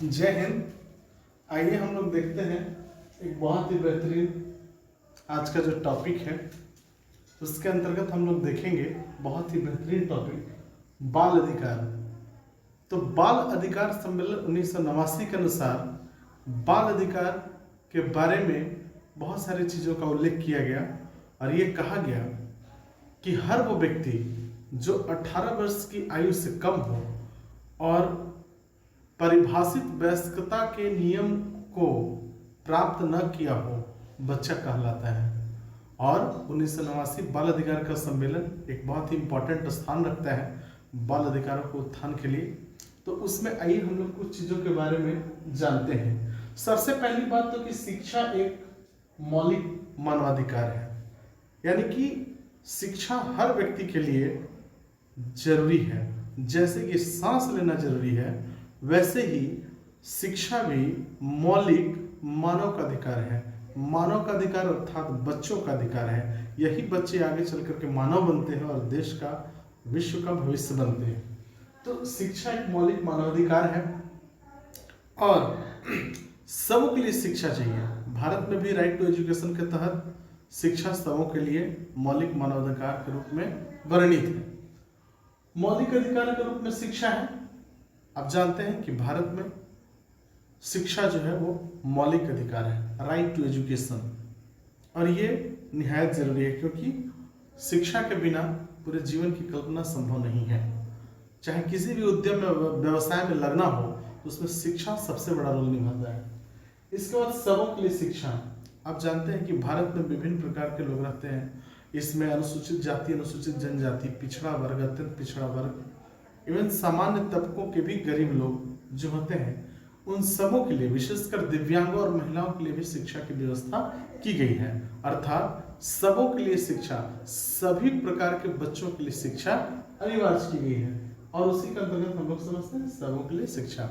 जय हिंद। आइए हम लोग देखते हैं एक बहुत ही बेहतरीन आज का जो टॉपिक है उसके अंतर्गत हम लोग देखेंगे बहुत ही बेहतरीन टॉपिक बाल अधिकार। तो बाल अधिकार सम्मेलन 1989 के अनुसार बाल अधिकार के बारे में बहुत सारी चीज़ों का उल्लेख किया गया और ये कहा गया कि हर वो व्यक्ति जो 18 वर्ष की आयु से कम हो और परिभाषित वयस्कता के नियम को प्राप्त न किया हो बच्चा कहलाता है। और 1989 बाल अधिकार का सम्मेलन एक बहुत ही इंपॉर्टेंट स्थान रखता है बाल अधिकारों को उत्थान के लिए। तो उसमें आइए हम लोग कुछ चीज़ों के बारे में जानते हैं। सबसे पहली बात तो कि शिक्षा एक मौलिक मानवाधिकार है, यानी कि शिक्षा हर व्यक्ति के लिए जरूरी है। जैसे कि सांस लेना जरूरी है वैसे ही शिक्षा भी मौलिक मानव का अधिकार है। मानव का अधिकार अर्थात बच्चों का अधिकार है। यही बच्चे आगे चल करके मानव बनते हैं और देश का विश्व का भविष्य बनते हैं। तो शिक्षा एक मौलिक मानवाधिकार है और सबों के लिए शिक्षा चाहिए। भारत में भी राइट टू एजुकेशन के तहत शिक्षा सबों के लिए मौलिक मानवाधिकार के रूप में वर्णित है। मौलिक अधिकार के रूप में शिक्षा है। आप जानते हैं कि भारत में शिक्षा जो है वो मौलिक अधिकार है, राइट टू एजुकेशन, और ये निहायत जरूरी है क्योंकि शिक्षा के बिना पूरे जीवन की कल्पना संभव नहीं है। चाहे किसी भी उद्यम में व्यवसाय में लगना हो तो उसमें शिक्षा सबसे बड़ा रोल निभाता है। इसके बाद सबों के लिए शिक्षा। आप जानते हैं कि भारत में विभिन्न प्रकार के लोग रहते हैं। इसमें अनुसूचित जाति, अनुसूचित जनजाति, पिछड़ा वर्ग, अत्यंत पिछड़ा वर्ग, इवन सामान्य तबकों के भी गरीब लोग जो होते हैं उन सबों के लिए, विशेषकर दिव्यांगों और महिलाओं के लिए भी शिक्षा की व्यवस्था की गई है। अर्थात सबों के लिए शिक्षा, सभी प्रकार के बच्चों के लिए शिक्षा अनिवार्य की गई है और उसी के अंतर्गत हम लोग समझते हैं सबों के लिए शिक्षा।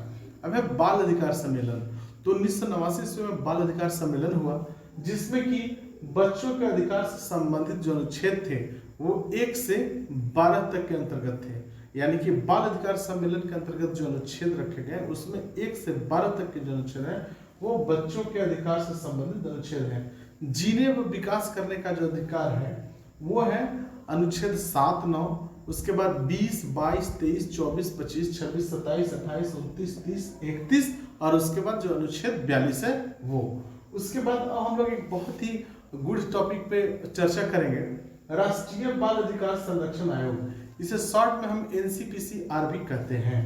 अब है बाल अधिकार सम्मेलन। तो 1989 ईस्वी में बाल अधिकार सम्मेलन हुआ जिसमें कि बच्चों के अधिकार से संबंधित जो अनुच्छेद थे वो 1 से 12 तक के अंतर्गत थे। यानी कि बाल अधिकार सम्मेलन के अंतर्गत जो अनुच्छेद रखे गए उसमें 1 से 12 तक के जो अनुच्छेद है वो बच्चों के अधिकार से संबंधित अनुच्छेद है। जीने व विकास करने का जो अधिकार है वो है अनुच्छेद 7, 9, उसके बाद 20, 22, 23, 24, 25, 26, 27, 28, 29, 30, 31 और उसके बाद जो अनुच्छेद 42 है वो। उसके बाद हम लोग एक बहुत ही गुड टॉपिक पे चर्चा करेंगे, राष्ट्रीय बाल अधिकार संरक्षण आयोग। इसे शॉर्ट में हम NCPCR भी कहते हैं।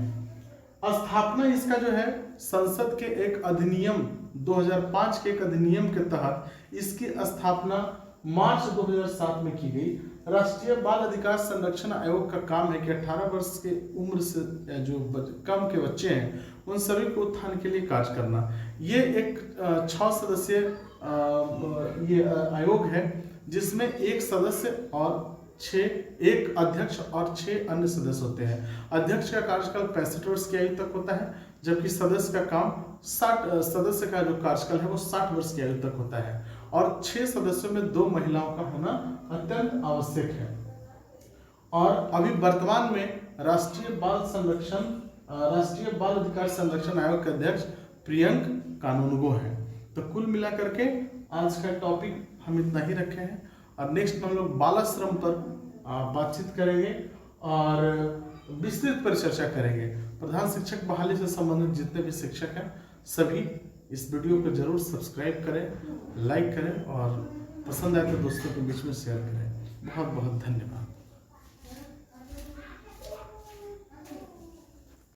स्थापना इसका जो है संसद के एक अधिनियम 2005 के एक अधिनियम के तहत इसकी स्थापना मार्च 2007 में की गई। राष्ट्रीय बाल अधिकार संरक्षण आयोग का काम है कि 18 वर्ष के उम्र से जो कम के बच्चे हैं उन सभी को उत्थान के लिए कार्य करना। ये एक 6 सदस्यीय ये आयोग है जिसमें एक सदस्य और एक अध्यक्ष और 6 अन्य सदस्य होते हैं। अध्यक्ष का कार्यकाल 65 वर्ष की आयु तक होता है, जबकि सदस्य का काम 60 सदस्य का जो कार्यकाल है वो 60 वर्ष की आयु तक होता है और 6 सदस्यों में 2 महिलाओं का होना अत्यंत आवश्यक है। और अभी वर्तमान में राष्ट्रीय बाल अधिकार संरक्षण आयोग के अध्यक्ष प्रियंक कानूनगो है। तो कुल मिलाकर के आज का टॉपिक हम इतना ही रखे हैं और नेक्स्ट में हम लोग बालाश्रम पर बातचीत करेंगे और विस्तृत पर चर्चा करेंगे। प्रधान शिक्षक बहाली से संबंधित जितने भी शिक्षक हैं सभी इस वीडियो को जरूर सब्सक्राइब करें, लाइक करें और पसंद आए तो दोस्तों के बीच में शेयर करें। बहुत बहुत धन्यवाद।